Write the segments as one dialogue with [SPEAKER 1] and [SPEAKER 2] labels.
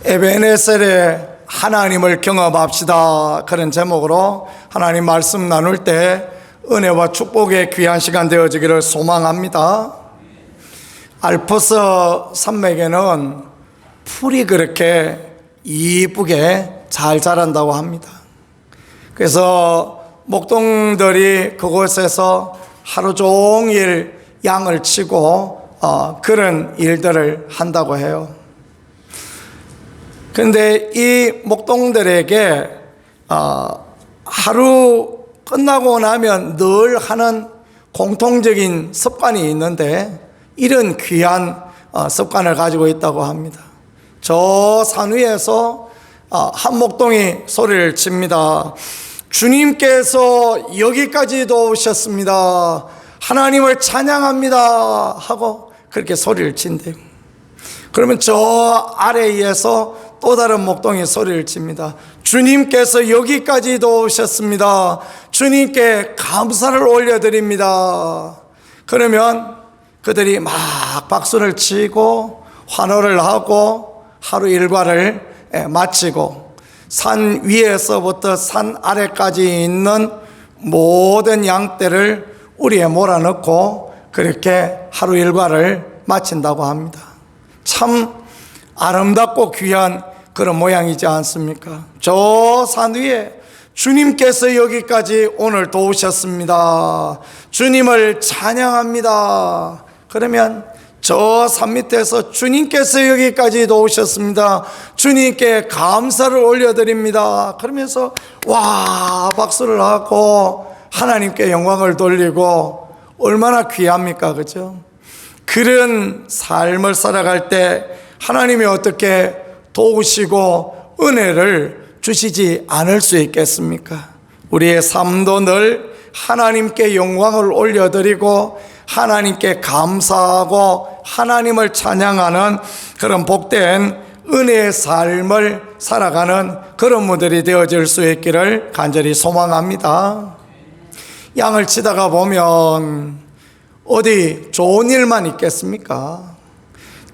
[SPEAKER 1] 에베네셀의 하나님을 경험합시다, 그런 제목으로 하나님 말씀 나눌 때 은혜와 축복의 귀한 시간 되어지기를 소망합니다. 알프스 산맥에는 풀이 그렇게 이쁘게 잘 자란다고 합니다. 그래서 목동들이 그곳에서 하루 종일 양을 치고 그런 일들을 한다고 해요. 그런데 이 목동들에게 하루 끝나고 나면 늘 하는 공통적인 습관이 있는데, 이런 귀한 습관을 가지고 있다고 합니다. 저 산 위에서 한 목동이 소리를 칩니다. 주님께서 여기까지도 오셨습니다. 하나님을 찬양합니다 하고 그렇게 소리를 친대요. 그러면 저 아래에서 또 다른 목동이 소리를 칩니다. 주님께서 여기까지도 오셨습니다. 주님께 감사를 올려드립니다. 그러면 그들이 막 박수를 치고 환호를 하고 하루 일과를 마치고 산 위에서부터 산 아래까지 있는 모든 양떼를 우리에 몰아넣고 그렇게 하루 일과를 마친다고 합니다. 참 아름답고 귀한 그런 모양이지 않습니까? 저 산 위에 주님께서 여기까지 오늘 도우셨습니다. 주님을 찬양합니다. 그러면 저 산 밑에서 주님께서 여기까지 도우셨습니다. 주님께 감사를 올려드립니다. 그러면서 와 박수를 하고 하나님께 영광을 돌리고, 얼마나 귀합니까? 그죠? 그런 삶을 살아갈 때 하나님이 어떻게 도우시고 은혜를 주시지 않을 수 있겠습니까? 우리의 삶도 늘 하나님께 영광을 올려드리고 하나님께 감사하고 하나님을 찬양하는 그런 복된 은혜의 삶을 살아가는 그런 분들이 되어질 수 있기를 간절히 소망합니다. 양을 치다가 보면 어디 좋은 일만 있겠습니까?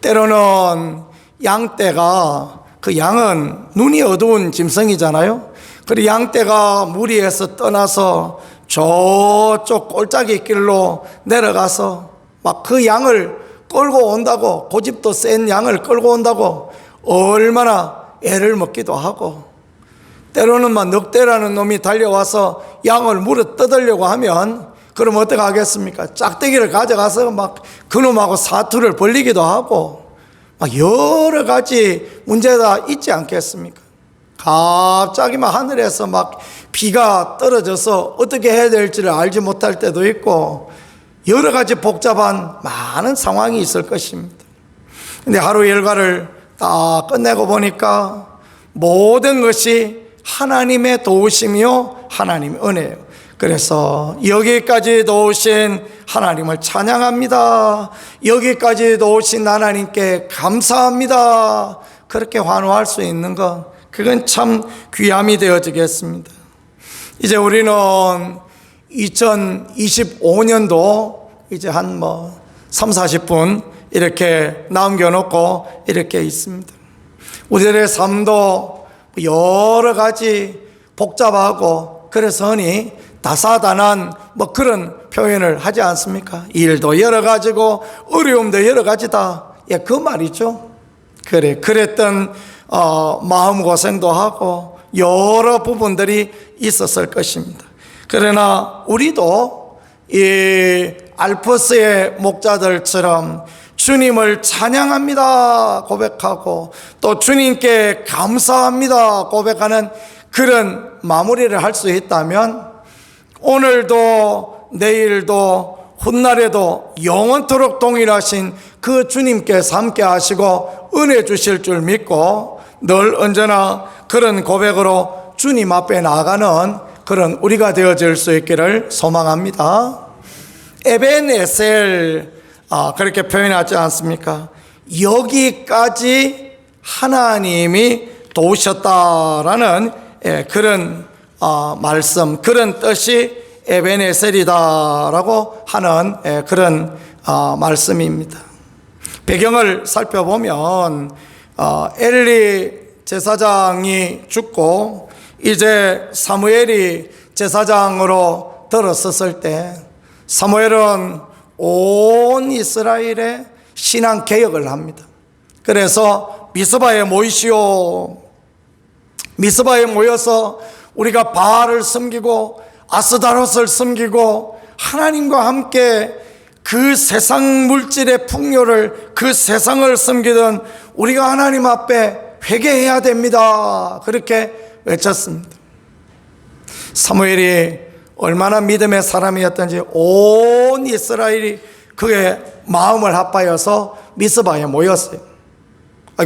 [SPEAKER 1] 때로는 양떼가, 그 양은 눈이 어두운 짐승이잖아요. 그리고 양떼가 무리에서 떠나서 저쪽 골짜기 길로 내려가서 막 그 양을 끌고 온다고, 고집도 센 양을 끌고 온다고 얼마나 애를 먹기도 하고, 때로는 막 늑대라는 놈이 달려와서 양을 물어 뜯으려고 하면 그럼 어떻게 하겠습니까? 짝대기를 가져가서 막 그놈하고 사투를 벌리기도 하고, 막 여러 가지 문제가 있지 않겠습니까? 갑자기 막 하늘에서 막 비가 떨어져서 어떻게 해야 될지를 알지 못할 때도 있고, 여러 가지 복잡한 많은 상황이 있을 것입니다. 근데 하루 일과를 다 끝내고 보니까 모든 것이 하나님의 도우심이요 하나님의 은혜예요. 그래서 여기까지 도우신 하나님을 찬양합니다. 여기까지 도우신 하나님께 감사합니다. 그렇게 환호할 수 있는 것, 그건 참 귀함이 되어지겠습니다. 이제 우리는 2025년도 이제 한 3, 40분 이렇게 남겨놓고 이렇게 있습니다. 우리들의 삶도 여러 가지 복잡하고 그래서 흔히 다사다난 그런 표현을 하지 않습니까? 일도 여러 가지고 어려움도 여러 가지다. 예, 그 말이죠. 그랬던 마음고생도 하고 여러 부분들이 있었을 것입니다. 그러나 우리도 이 알프스의 목자들처럼 주님을 찬양합니다 고백하고 또 주님께 감사합니다 고백하는 그런 마무리를 할 수 있다면 오늘도 내일도 훗날에도 영원토록 동일하신 그 주님께서 함께 하시고 은혜 주실 줄 믿고 늘 언제나 그런 고백으로 주님 앞에 나아가는 그런 우리가 되어질 수 있기를 소망합니다. 에베네셀, 그렇게 표현하지 않습니까? 여기까지 하나님이 도우셨다라는 그런 말씀, 그런 뜻이 에베네셀이다라고 하는 그런 말씀입니다. 배경을 살펴보면 엘리 제사장이 죽고 이제 사무엘이 제사장으로 들어섰을 때 사무엘은 온 이스라엘의 신앙 개혁을 합니다. 그래서 미스바에 모이시오. 미스바에 모여서 우리가 바알을 섬기고 아스다롯을 섬기고 하나님과 함께 그 세상 물질의 풍요를, 그 세상을 섬기던 우리가 하나님 앞에 회개해야 됩니다. 그렇게 외쳤습니다. 사무엘이 얼마나 믿음의 사람이었던지 온 이스라엘이 그의 마음을 합하여서 미스바에 모였어요.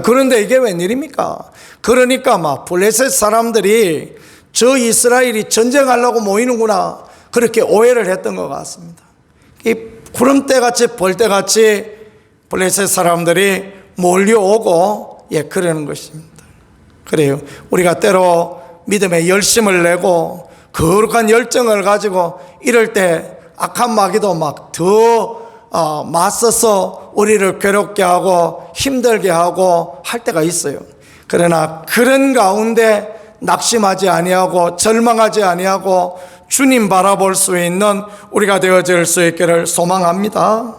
[SPEAKER 1] 그런데 이게 웬일입니까? 그러니까 막 블레셋 사람들이 저 이스라엘이 전쟁하려고 모이는구나, 그렇게 오해를 했던 것 같습니다. 이 구름대같이 벌떼같이 블레셋 사람들이 몰려오고 그러는 것입니다. 그래요. 우리가 때로 믿음의 열심을 내고 거룩한 열정을 가지고 이럴 때 악한 마귀도 막 더 맞서서 우리를 괴롭게 하고 힘들게 하고 할 때가 있어요. 그러나 그런 가운데 낙심하지 아니하고 절망하지 아니하고 주님 바라볼 수 있는 우리가 되어질 수 있기를 소망합니다.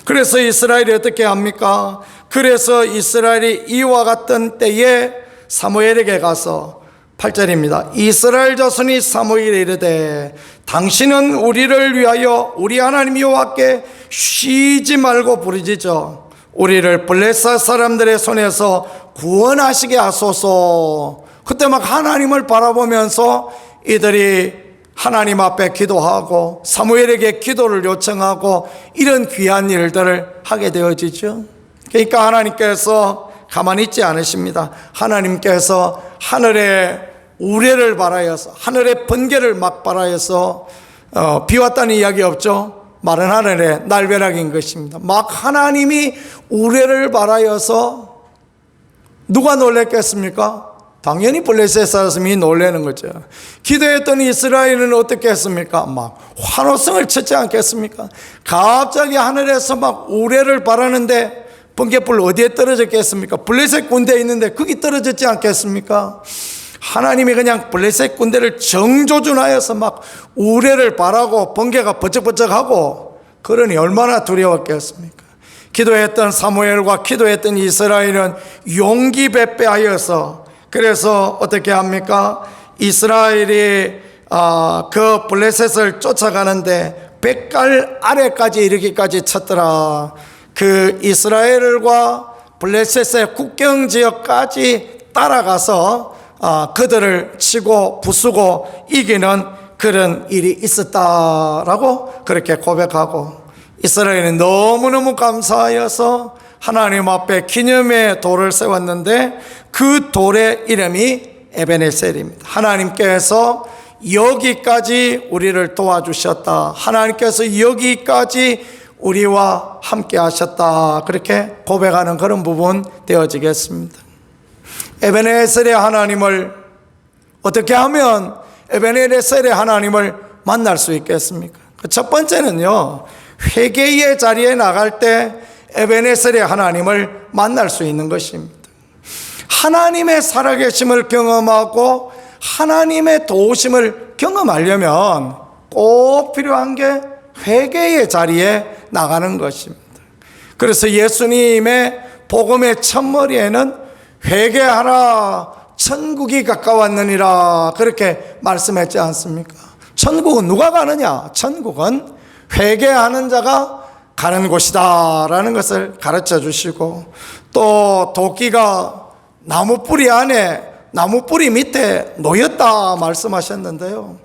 [SPEAKER 1] 그래서 이스라엘이 어떻게 합니까? 그래서 이스라엘이 이와 같은 때에 사무엘에게 가서 8절입니다. 이스라엘 자손이 사무엘에 이르되 당신은 우리를 위하여 우리 하나님 여호와께 쉬지 말고 부르짖어 우리를 블레셋 사람들의 손에서 구원하시게 하소서. 그때 막 하나님을 바라보면서 이들이 하나님 앞에 기도하고 사무엘에게 기도를 요청하고 이런 귀한 일들을 하게 되어지죠. 그러니까 하나님께서 가만히 있지 않으십니다. 하나님께서 하늘의 우레를 바라여서 하늘의 번개를 막 바라여서 비 왔다는 이야기 없죠. 마른 하늘의 날벼락인 것입니다. 막 하나님이 우레를 바라여서 누가 놀랬겠습니까? 당연히 블레셋 사람이 놀라는 거죠. 기도했던 이스라엘은 어떻게 했습니까? 막 환호성을 쳤지 않겠습니까? 갑자기 하늘에서 막 우레를 바라는데 번개불 어디에 떨어졌겠습니까? 블레셋 군대에 있는데 거기 떨어졌지 않겠습니까? 하나님이 그냥 블레셋 군대를 정조준하여서 막 우레를 바라고 번개가 버쩍버쩍하고, 그러니 얼마나 두려웠겠습니까? 기도했던 사무엘과 기도했던 이스라엘은 용기 배배하여서, 그래서 어떻게 합니까? 이스라엘이 그 블레셋을 쫓아가는데 백갈 아래까지 이르기까지 쳤더라. 그 이스라엘과 블레셋의 국경 지역까지 따라가서 그들을 치고 부수고 이기는 그런 일이 있었다라고 그렇게 고백하고, 이스라엘은 너무너무 감사하여서 하나님 앞에 기념의 돌을 세웠는데 그 돌의 이름이 에베네셀입니다. 하나님께서 여기까지 우리를 도와주셨다. 하나님께서 여기까지 우리와 함께 하셨다. 그렇게 고백하는 그런 부분 되어지겠습니다. 에베네셀의 하나님을 어떻게 하면 에베네셀의 하나님을 만날 수 있겠습니까? 첫 번째는요, 회개의 자리에 나갈 때 에베네셀의 하나님을 만날 수 있는 것입니다. 하나님의 살아계심을 경험하고 하나님의 도우심을 경험하려면 꼭 필요한 게 회개의 자리에 나가는 것입니다. 그래서 예수님의 복음의 첫머리에는 회개하라, 천국이 가까웠느니라, 그렇게 말씀했지 않습니까? 천국은 누가 가느냐? 천국은 회개하는 자가 가는 곳이다 라는 것을 가르쳐 주시고, 또 도끼가 나무 뿌리 안에, 나무 뿌리 밑에 놓였다 말씀하셨는데요,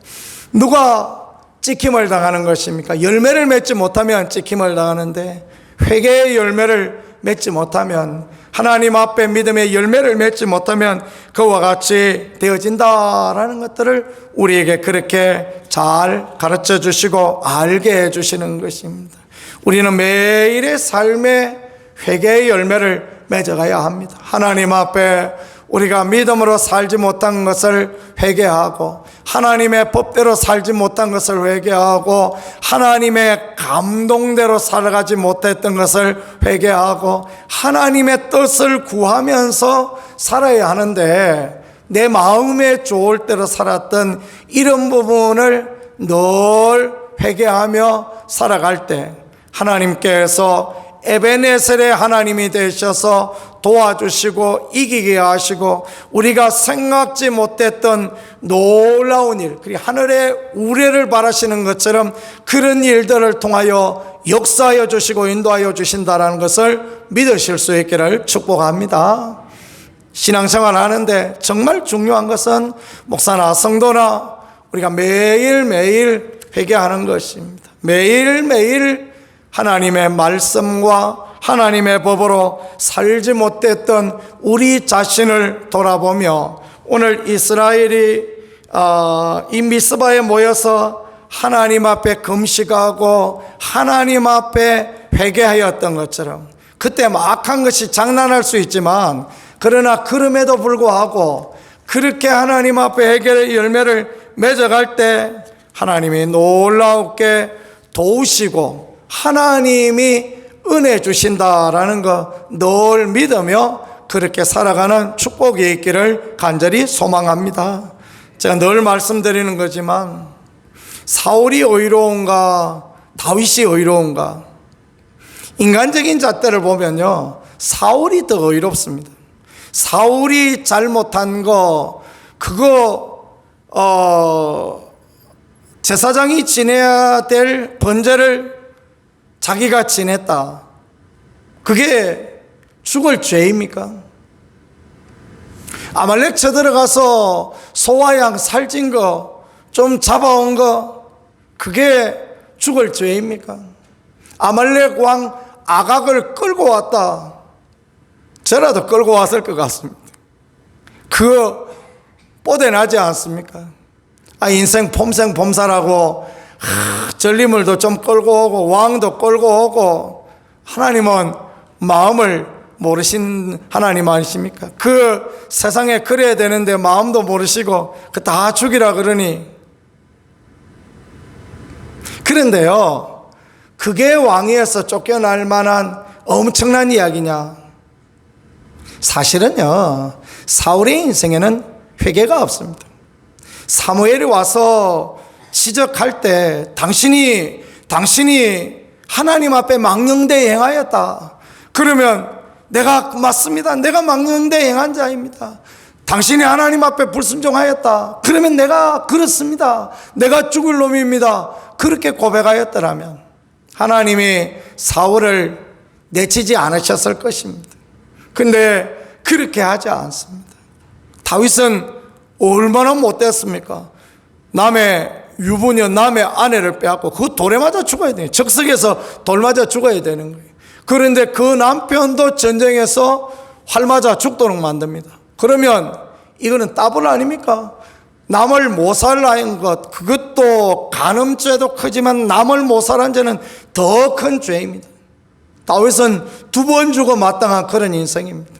[SPEAKER 1] 누가 찍힘을 당하는 것입니까? 열매를 맺지 못하면 찍힘을 당하는데, 회개의 열매를 맺지 못하면, 하나님 앞에 믿음의 열매를 맺지 못하면 그와 같이 되어진다라는 것들을 우리에게 그렇게 잘 가르쳐 주시고 알게 해 주시는 것입니다. 우리는 매일의 삶의 회개의 열매를 맺어가야 합니다. 하나님 앞에 우리가 믿음으로 살지 못한 것을 회개하고 하나님의 법대로 살지 못한 것을 회개하고 하나님의 감동대로 살아가지 못했던 것을 회개하고 하나님의 뜻을 구하면서 살아야 하는데 내 마음에 좋을 대로 살았던 이런 부분을 늘 회개하며 살아갈 때 하나님께서 에베네셀의 하나님이 되셔서 도와주시고 이기게 하시고 우리가 생각지 못했던 놀라운 일, 그리고 하늘의 우레를 바라시는 것처럼 그런 일들을 통하여 역사하여 주시고 인도하여 주신다는 것을 믿으실 수 있기를 축복합니다. 신앙생활 하는데 정말 중요한 것은 목사나 성도나 우리가 매일매일 회개하는 것입니다. 매일매일 하나님의 말씀과 하나님의 법으로 살지 못했던 우리 자신을 돌아보며 오늘 이스라엘이 이 미스바에 모여서 하나님 앞에 금식하고 하나님 앞에 회개하였던 것처럼 그때 막 한 것이 장난할 수 있지만 그러나 그럼에도 불구하고 그렇게 하나님 앞에 회개의 열매를 맺어갈 때 하나님이 놀랍게 도우시고 하나님이 은혜 주신다라는 거 늘 믿으며 그렇게 살아가는 축복이 있기를 간절히 소망합니다. 제가 늘 말씀드리는 거지만 사울이 의로운가 다윗이 의로운가, 인간적인 잣대를 보면요 사울이 더 의롭습니다. 사울이 잘못한 거 그거 제사장이 지내야 될 번제를 자기가 지냈다. 그게 죽을 죄입니까? 아말렉 쳐들어가서 소와 양 살찐 거 좀 잡아온 거 그게 죽을 죄입니까? 아말렉 왕 아각을 끌고 왔다. 저라도 끌고 왔을 것 같습니다. 그거 뽀대나지 않습니까? 인생 폼생 폼사라고 전리물도 좀 끌고 오고 왕도 끌고 오고, 하나님은 마음을 모르신 하나님 아니십니까? 그 세상에 그래야 되는데 마음도 모르시고 그 다 죽이라 그러니. 그런데요 그게 왕위에서 쫓겨날 만한 엄청난 이야기냐? 사실은요 사울의 인생에는 회개가 없습니다. 사무엘이 와서 지적할 때 당신이 하나님 앞에 망령되이 행하였다. 그러면 내가 맞습니다. 내가 망령되이 행한 자입니다. 당신이 하나님 앞에 불순종하였다. 그러면 내가 그렇습니다. 내가 죽을 놈입니다. 그렇게 고백하였더라면 하나님이 사울을 내치지 않으셨을 것입니다. 근데 그렇게 하지 않습니다. 다윗은 얼마나 못됐습니까? 남의 유부녀, 남의 아내를 빼앗고 그 돌에 맞아 죽어야 돼요. 적석에서 돌 맞아 죽어야 되는 거예요. 그런데 그 남편도 전쟁에서 활 맞아 죽도록 만듭니다. 그러면 이거는 따블 아닙니까? 남을 모살한 것, 그것도 간음죄도 크지만 남을 모살한 죄는 더 큰 죄입니다. 다윗은 2번 죽어 마땅한 그런 인생입니다.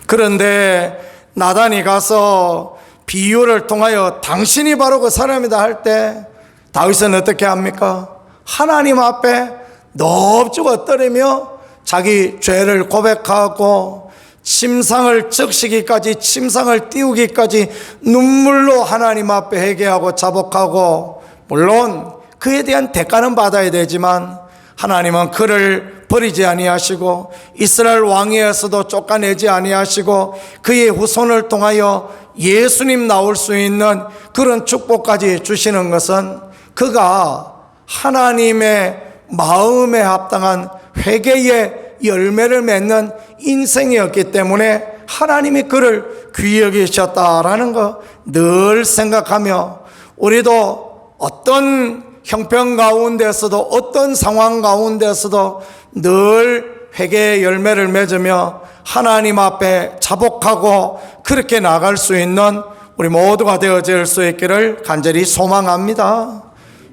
[SPEAKER 1] 그런데 나단이 가서 비유를 통하여 당신이 바로 그 사람이다 할 때 다윗은 어떻게 합니까? 하나님 앞에 넙죽 엎드리며 자기 죄를 고백하고 침상을 적시기까지, 침상을 띄우기까지 눈물로 하나님 앞에 회개하고 자복하고, 물론 그에 대한 대가는 받아야 되지만 하나님은 그를 버리지 아니하시고 이스라엘 왕위에서도 쫓아내지 아니하시고 그의 후손을 통하여 예수님 나올 수 있는 그런 축복까지 주시는 것은 그가 하나님의 마음에 합당한 회개의 열매를 맺는 인생이었기 때문에 하나님이 그를 귀히 여기셨다라는 거 늘 생각하며, 우리도 어떤 형편 가운데서도 어떤 상황 가운데서도 늘 회개의 열매를 맺으며 하나님 앞에 자복하고 그렇게 나갈 수 있는 우리 모두가 되어질 수 있기를 간절히 소망합니다.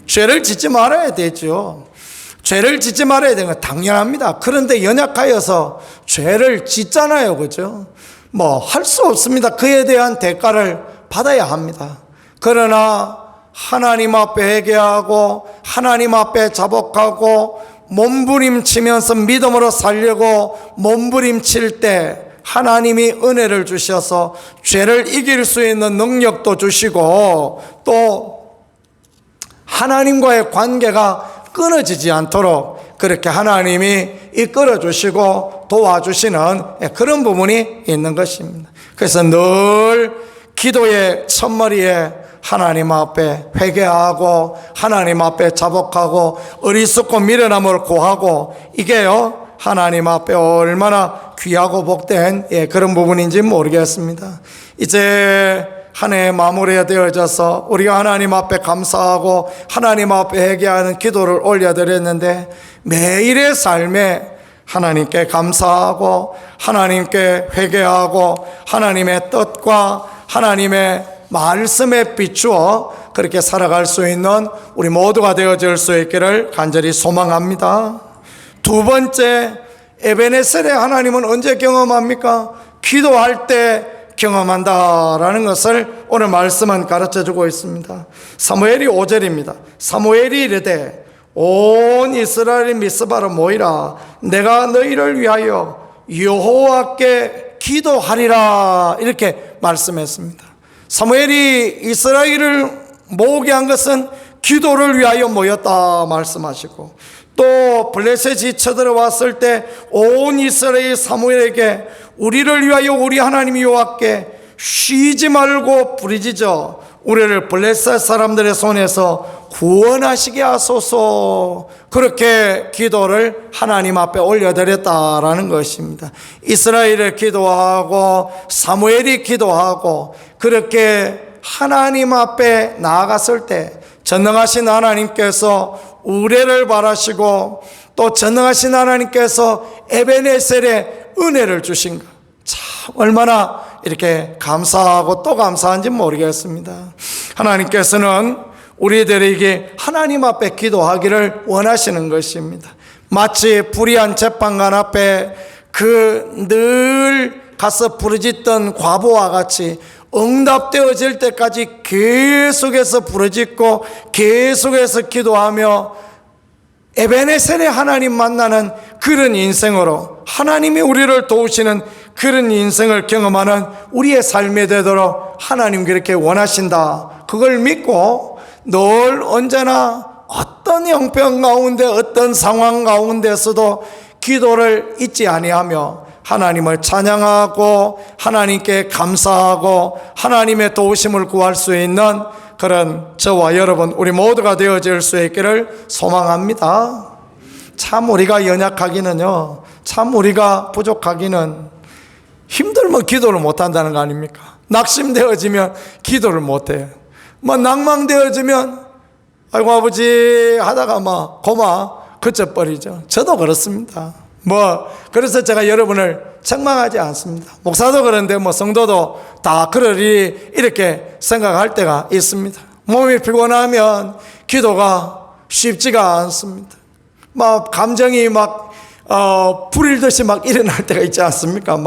[SPEAKER 1] 죄를 짓지 말아야 되죠. 죄를 짓지 말아야 되는 건 당연합니다. 그런데 연약하여서 죄를 짓잖아요. 그죠? 할 수 없습니다. 그에 대한 대가를 받아야 합니다. 그러나 하나님 앞에 회개하고 하나님 앞에 자복하고 몸부림치면서 믿음으로 살려고 몸부림칠 때 하나님이 은혜를 주셔서 죄를 이길 수 있는 능력도 주시고 또 하나님과의 관계가 끊어지지 않도록 그렇게 하나님이 이끌어 주시고 도와주시는 그런 부분이 있는 것입니다. 그래서 늘 기도의 첫머리에 하나님 앞에 회개하고 하나님 앞에 자복하고 어리석고 미련함을 구하고 이게요 하나님 앞에 얼마나 귀하고 복된 그런 부분인지 모르겠습니다. 이제 한 해 마무리가 되어져서 우리가 하나님 앞에 감사하고 하나님 앞에 회개하는 기도를 올려드렸는데 매일의 삶에 하나님께 감사하고 하나님께 회개하고 하나님의 뜻과 하나님의 말씀에 비추어 그렇게 살아갈 수 있는 우리 모두가 되어질 수 있기를 간절히 소망합니다. 두 번째, 에베네셀의 하나님은 언제 경험합니까? 기도할 때 경험한다라는 것을 오늘 말씀은 가르쳐주고 있습니다. 사무엘이 5절입니다. 사무엘이 이르되 온 이스라엘이 미스바로 모이라. 내가 너희를 위하여 여호와께 기도하리라. 이렇게 말씀했습니다. 사무엘이 이스라엘을 모으게 한 것은 기도를 위하여 모였다 말씀하시고 또 블레셋이 쳐들어왔을 때 온 이스라엘이 사무엘에게 우리를 위하여 우리 하나님 여호와께 쉬지 말고 부르짖어 우리를 블레셋 사람들의 손에서 구원하시게 하소서. 그렇게 기도를 하나님 앞에 올려드렸다라는 것입니다. 이스라엘이 기도하고 사무엘이 기도하고 그렇게 하나님 앞에 나아갔을 때 전능하신 하나님께서 우레를 바라시고 또 전능하신 하나님께서 에베네셀의 은혜를 주신 것, 참 얼마나 이렇게 감사하고 또 감사한지 모르겠습니다. 하나님께서는 우리들에게 하나님 앞에 기도하기를 원하시는 것입니다. 마치 불의한 재판관 앞에 그 늘 가서 부르짖던 과부와 같이 응답되어질 때까지 계속해서 부르짖고 계속해서 기도하며 에베네셀의 하나님 만나는 그런 인생으로 하나님이 우리를 도우시는 그런 인생을 경험하는 우리의 삶이 되도록 하나님 그렇게 원하신다. 그걸 믿고 늘 언제나 어떤 형편 가운데 어떤 상황 가운데서도 기도를 잊지 아니하며 하나님을 찬양하고 하나님께 감사하고 하나님의 도우심을 구할 수 있는 그런 저와 여러분 우리 모두가 되어질 수 있기를 소망합니다. 참 우리가 연약하기는요, 참 우리가 부족하기는 힘들면 기도를 못한다는 거 아닙니까? 낙심되어지면 기도를 못해요. 낭망되어지면 아이고 아버지 하다가 고마 그쳐버리죠. 저도 그렇습니다. 그래서 제가 여러분을 책망하지 않습니다. 목사도 그런데 성도도 다 그러리 이렇게 생각할 때가 있습니다. 몸이 피곤하면 기도가 쉽지가 않습니다. 감정이 불일듯이 일어날 때가 있지 않습니까?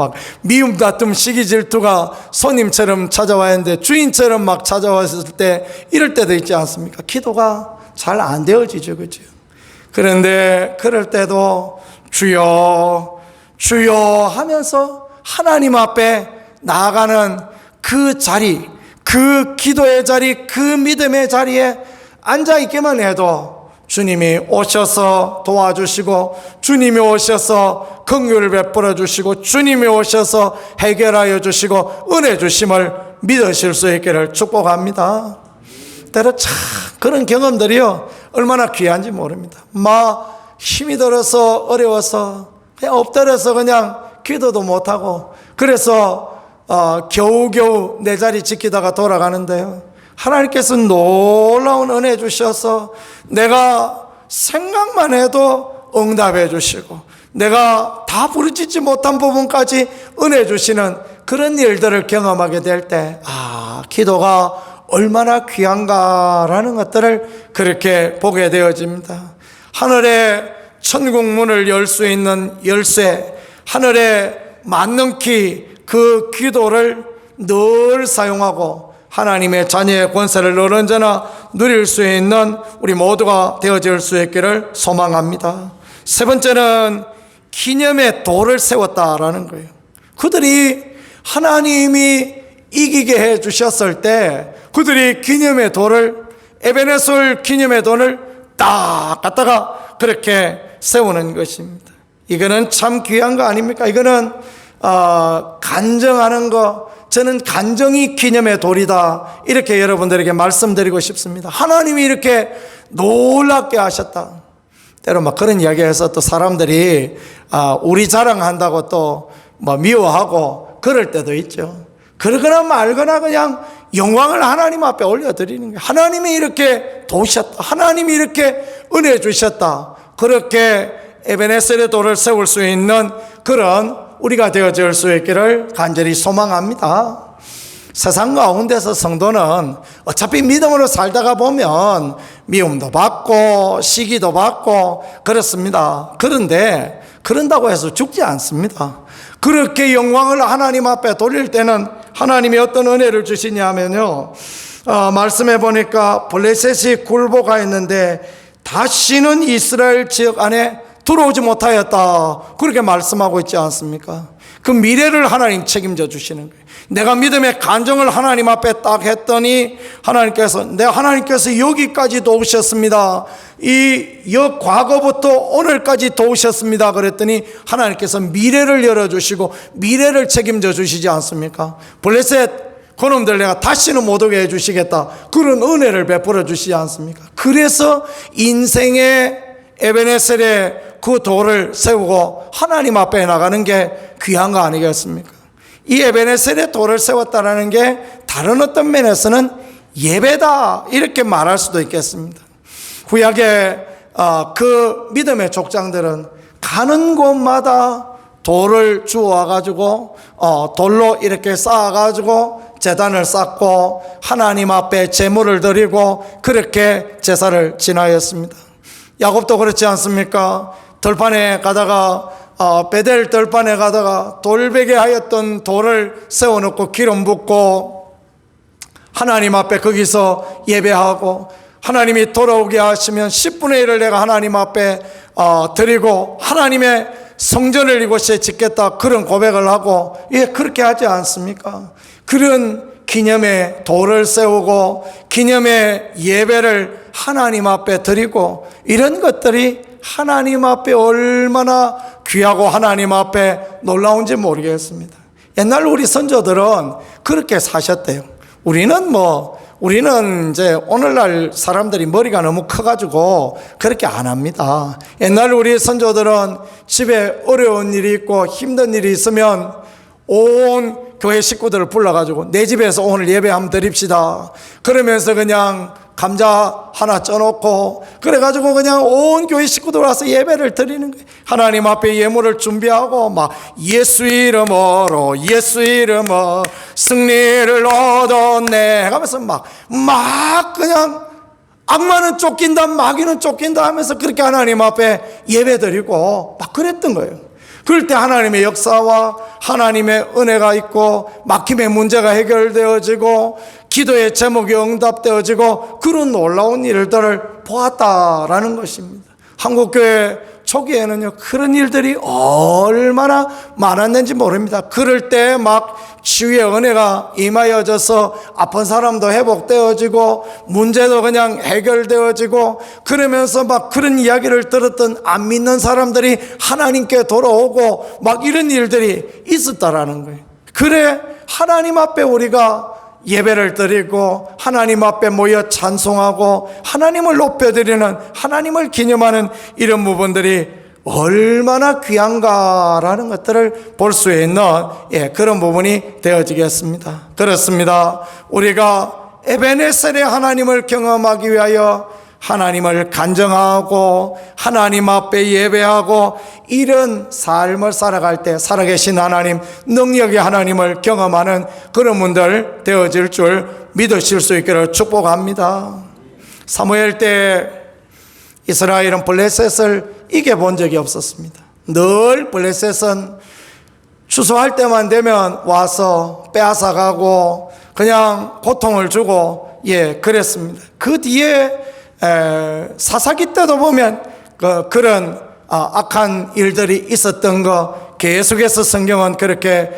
[SPEAKER 1] 미움, 다툼, 시기, 질투가 손님처럼 찾아와야 하는데 주인처럼 찾아왔을 때 이럴 때도 있지 않습니까? 기도가 잘 안 되어지죠, 그죠? 그런데 그럴 때도 주여 주여 하면서 하나님 앞에 나아가는 그 자리, 그 기도의 자리, 그 믿음의 자리에 앉아있기만 해도 주님이 오셔서 도와주시고 주님이 오셔서 긍휼을 베풀어 주시고 주님이 오셔서 해결하여 주시고 은혜 주심을 믿으실 수 있기를 축복합니다. 때로 참 그런 경험들이요 얼마나 귀한지 모릅니다. 힘이 들어서 어려워서 그냥 엎드려서 그냥 기도도 못하고 그래서 겨우겨우 내 자리 지키다가 돌아가는데요, 하나님께서 놀라운 은혜 주셔서 내가 생각만 해도 응답해 주시고 내가 다 부르짖지 못한 부분까지 은혜 주시는 그런 일들을 경험하게 될 때 기도가 얼마나 귀한가라는 것들을 그렇게 보게 되어집니다. 하늘의 천국 문을 열 수 있는 열쇠, 하늘의 만능키 그 기도를 늘 사용하고 하나님의 자녀의 권세를 늘 언제나 누릴 수 있는 우리 모두가 되어질 수 있기를 소망합니다. 세 번째는 기념의 돌을 세웠다라는 거예요. 그들이 하나님이 이기게 해 주셨을 때 그들이 기념의 돌을, 에베네솔 기념의 돌을 딱 갖다가 그렇게 세우는 것입니다. 이거는 참 귀한 거 아닙니까? 이거는 간정하는 거, 저는 간정이 기념의 돌이다, 이렇게 여러분들에게 말씀드리고 싶습니다. 하나님이 이렇게 놀랍게 하셨다. 때로 막 그런 이야기해서 또 사람들이 우리 자랑한다고 또 뭐 미워하고 그럴 때도 있죠. 그러거나 말거나 그냥 영광을 하나님 앞에 올려드리는 거예요. 하나님이 이렇게 도우셨다, 하나님이 이렇게 은혜 주셨다, 그렇게 에베네셀의 돌을 세울 수 있는 그런 우리가 되어질 수 있기를 간절히 소망합니다. 세상 가운데서 성도는 어차피 믿음으로 살다가 보면 미움도 받고 시기도 받고 그렇습니다. 그런데 그런다고 해서 죽지 않습니다. 그렇게 영광을 하나님 앞에 돌릴 때는 하나님이 어떤 은혜를 주시냐면요, 말씀해 보니까 블레셋이 굴보가 있는데 다시는 이스라엘 지역 안에 들어오지 못하였다, 그렇게 말씀하고 있지 않습니까? 그 미래를 하나님 책임져 주시는 거예요. 내가 믿음의 간정을 하나님 앞에 딱 했더니 하나님께서 여기까지 도우셨습니다, 과거부터 오늘까지 도우셨습니다 그랬더니 하나님께서 미래를 열어주시고 미래를 책임져 주시지 않습니까? 블레셋 그놈들 내가 다시는 못 오게 해주시겠다, 그런 은혜를 베풀어 주시지 않습니까? 그래서 인생의 에베네셀의 그 돌을 세우고 하나님 앞에 나가는 게 귀한 거 아니겠습니까? 이 에베네셀의 돌을 세웠다는 게 다른 어떤 면에서는 예배다, 이렇게 말할 수도 있겠습니다. 구약의 그 믿음의 족장들은 가는 곳마다 돌을 주워와가지고 돌로 이렇게 쌓아가지고 제단을 쌓고 하나님 앞에 제물을 드리고 그렇게 제사를 지나였습니다. 야곱도 그렇지 않습니까? 들판에 가다가 베델 들판에 가다가 돌베개 하였던 돌을 세워놓고 기름 붓고 하나님 앞에 거기서 예배하고, 하나님이 돌아오게 하시면 10분의 1을 내가 하나님 앞에 드리고 하나님의 성전을 이곳에 짓겠다, 그런 고백을 하고, 그렇게 하지 않습니까? 그런 기념의 돌을 세우고 기념의 예배를 하나님 앞에 드리고, 이런 것들이 하나님 앞에 얼마나 귀하고 하나님 앞에 놀라운지 모르겠습니다. 옛날 우리 선조들은 그렇게 사셨대요. 우리는 이제 오늘날 사람들이 머리가 너무 커가지고 그렇게 안 합니다. 옛날 우리 선조들은 집에 어려운 일이 있고 힘든 일이 있으면 온 교회 식구들을 불러가지고 내 집에서 오늘 예배 한번 드립시다, 그러면서 그냥 감자 하나 쪄놓고 그래가지고 그냥 온 교회 식구들 와서 예배를 드리는 거예요. 하나님 앞에 예물을 준비하고 막 예수 이름으로 승리를 얻었네 하면서 막 그냥 악마는 쫓긴다 마귀는 쫓긴다 하면서 그렇게 하나님 앞에 예배 드리고 막 그랬던 거예요. 그럴 때 하나님의 역사와 하나님의 은혜가 있고 막힘의 문제가 해결되어지고 기도의 제목이 응답되어지고 그런 놀라운 일들을 보았다라는 것입니다. 한국교회 초기에는요, 그런 일들이 얼마나 많았는지 모릅니다. 그럴 때 막 치유의 은혜가 임하여져서 아픈 사람도 회복되어지고 문제도 그냥 해결되어지고, 그러면서 막 그런 이야기를 들었던 안 믿는 사람들이 하나님께 돌아오고 막 이런 일들이 있었다라는 거예요. 그래 하나님 앞에 우리가 예배를 드리고 하나님 앞에 모여 찬송하고 하나님을 높여드리는, 하나님을 기념하는 이런 부분들이 얼마나 귀한가라는 것들을 볼 수 있는 그런 부분이 되어지겠습니다. 그렇습니다. 우리가 에베네셀의 하나님을 경험하기 위하여 하나님을 간정하고 하나님 앞에 예배하고 이런 삶을 살아갈 때 살아계신 하나님, 능력의 하나님을 경험하는 그런 분들 되어질 줄 믿으실 수 있기를 축복합니다. 사무엘 때 이스라엘은 블레셋을 이겨본 적이 없었습니다. 늘 블레셋은 추수할 때만 되면 와서 빼앗아가고 그냥 고통을 주고 그랬습니다. 그 뒤에 사사기 때도 보면 그런 악한 일들이 있었던 거 계속해서 성경은 그렇게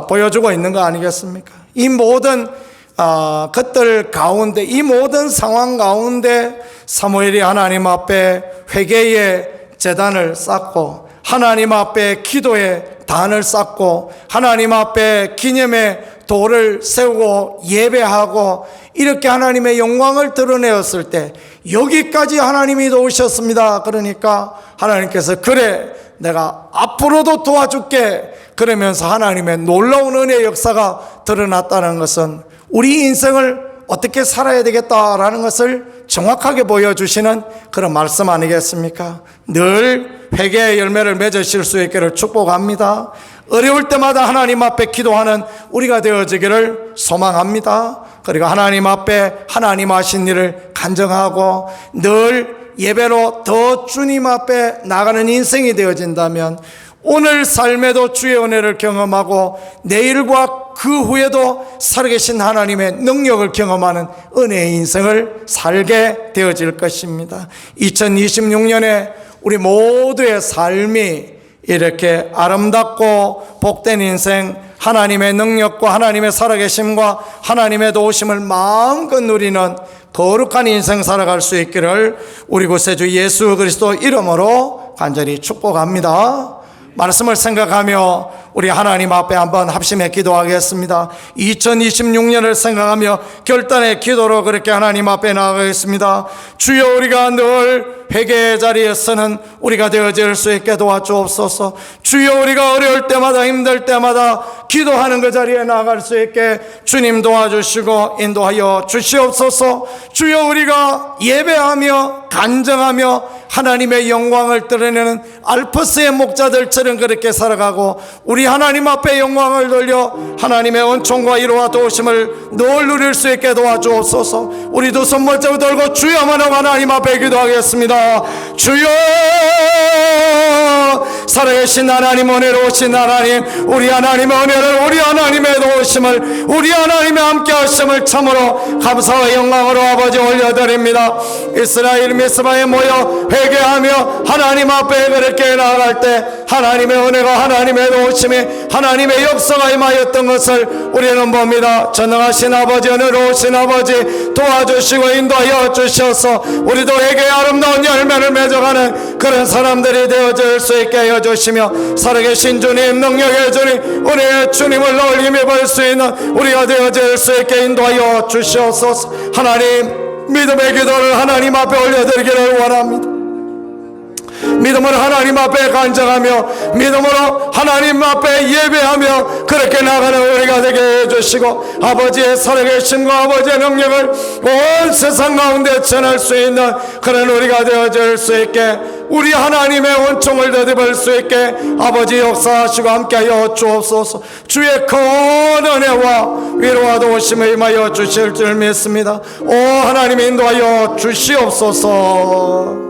[SPEAKER 1] 보여주고 있는 거 아니겠습니까? 이 모든 것들 가운데, 이 모든 상황 가운데 사무엘이 하나님 앞에 회개의 제단을 쌓고 하나님 앞에 기도의 단을 쌓고 하나님 앞에 기념의 돌을 세우고 예배하고 이렇게 하나님의 영광을 드러내었을 때 여기까지 하나님이 도우셨습니다. 그러니까 하나님께서 그래 내가 앞으로도 도와줄게 그러면서 하나님의 놀라운 은혜의 역사가 드러났다는 것은 우리 인생을 어떻게 살아야 되겠다라는 것을 정확하게 보여주시는 그런 말씀 아니겠습니까? 늘 회개의 열매를 맺으실 수 있기를 축복합니다. 어려울 때마다 하나님 앞에 기도하는 우리가 되어지기를 소망합니다. 그리고 하나님 앞에 하나님 하신 일을 간증하고 늘 예배로 더 주님 앞에 나가는 인생이 되어진다면 오늘 삶에도 주의 은혜를 경험하고 내일과 그 후에도 살아계신 하나님의 능력을 경험하는 은혜의 인생을 살게 되어질 것입니다. 2026년에 우리 모두의 삶이 이렇게 아름답고 복된 인생, 하나님의 능력과 하나님의 살아계심과 하나님의 도우심을 마음껏 누리는 거룩한 인생 살아갈 수 있기를 우리 구세주 예수 그리스도 이름으로 간절히 축복합니다. 말씀을 생각하며 우리 하나님 앞에 한번 합심해 기도하겠습니다. 2026년을 생각하며 결단의 기도로 그렇게 하나님 앞에 나가겠습니다. 주여, 우리가 늘 회개의 자리에서는 우리가 되어질 수 있게 도와주옵소서. 주여, 우리가 어려울 때마다 힘들 때마다 기도하는 그 자리에 나갈 수 있게 주님 도와주시고 인도하여 주시옵소서. 주여, 우리가 예배하며 간증하며 하나님의 영광을 드러내는 알프스의 목자들처럼 그렇게 살아가고 우리 하나님 앞에 영광을 돌려 하나님의 은총과 위로와 도우심을 늘 누릴 수 있게 도와주옵소서. 우리 두 손 멀쩡히 들고 주여만 하고 하나님 앞에 기도하겠습니다. 주여, 살아계신 하나님, 은혜로우신 하나님, 우리 하나님의 은혜를, 우리 하나님의 도우심을, 우리 하나님의 함께 하심을 참으로 감사와 영광으로 아버지 올려드립니다. 이스라엘 미스바에 모여 회개하며 하나님 앞에 그렇게 나아갈 때 하나님의 은혜가, 하나님의 도우심이, 하나님의 역사가 임하였던 것을 우리는 봅니다. 전능하신 아버지, 은혜로우신 아버지 도와주시고 인도하여 주셔서 우리도 회개의 아름다운 열매를 맺어가는 그런 사람들이 되어질 수 있게 하여 주시며 살아계신 주님, 능력의 주님, 은혜의 주님을 늘 힘입을 수 있는 우리가 되어질 수 있게 인도하여 주시옵소서. 하나님, 믿음의 기도를 하나님 앞에 올려드리기를 원합니다. 믿음으로 하나님 앞에 간증하며 믿음으로 하나님 앞에 예배하며 그렇게 나가는 우리가 되게 해주시고 아버지의 살아계심과 아버지의 능력을 온 세상 가운데 전할 수 있는 그런 우리가 되어질 수 있게, 우리 하나님의 은총을 더입을 수 있게 아버지 역사하시고 함께하여 주옵소서. 주의 큰 은혜와 위로와 도우심을 임하여 주실 줄 믿습니다. 오 하나님, 인도하여 주시옵소서.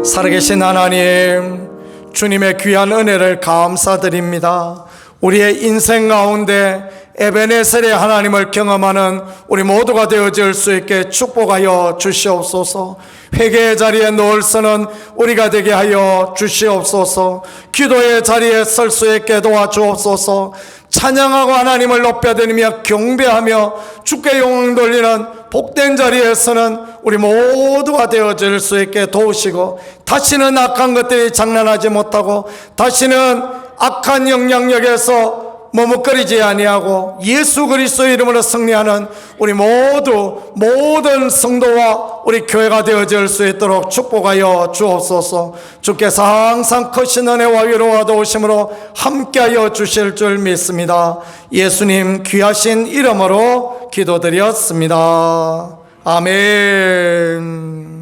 [SPEAKER 1] 살아계신 하나님, 주님의 귀한 은혜를 감사드립니다. 우리의 인생 가운데 에베네셀의 하나님을 경험하는 우리 모두가 되어질 수 있게 축복하여 주시옵소서. 회개의 자리에 늘 서는 우리가 되게 하여 주시옵소서. 기도의 자리에 설 수 있게 도와주옵소서. 찬양하고 하나님을 높여드리며 경배하며 주께 영광 돌리는 복된 자리에서는 우리 모두가 되어질 수 있게 도우시고, 다시는 악한 것들이 장난하지 못하고 다시는 악한 영향력에서 머뭇거리지 아니하고 예수 그리스도 이름으로 승리하는 우리 모든 성도와 우리 교회가 되어질 수 있도록 축복하여 주옵소서. 주께서 항상 크신 은혜와 위로와 도우심으로 함께하여 주실 줄 믿습니다. 예수님 귀하신 이름으로 기도드렸습니다. 아멘.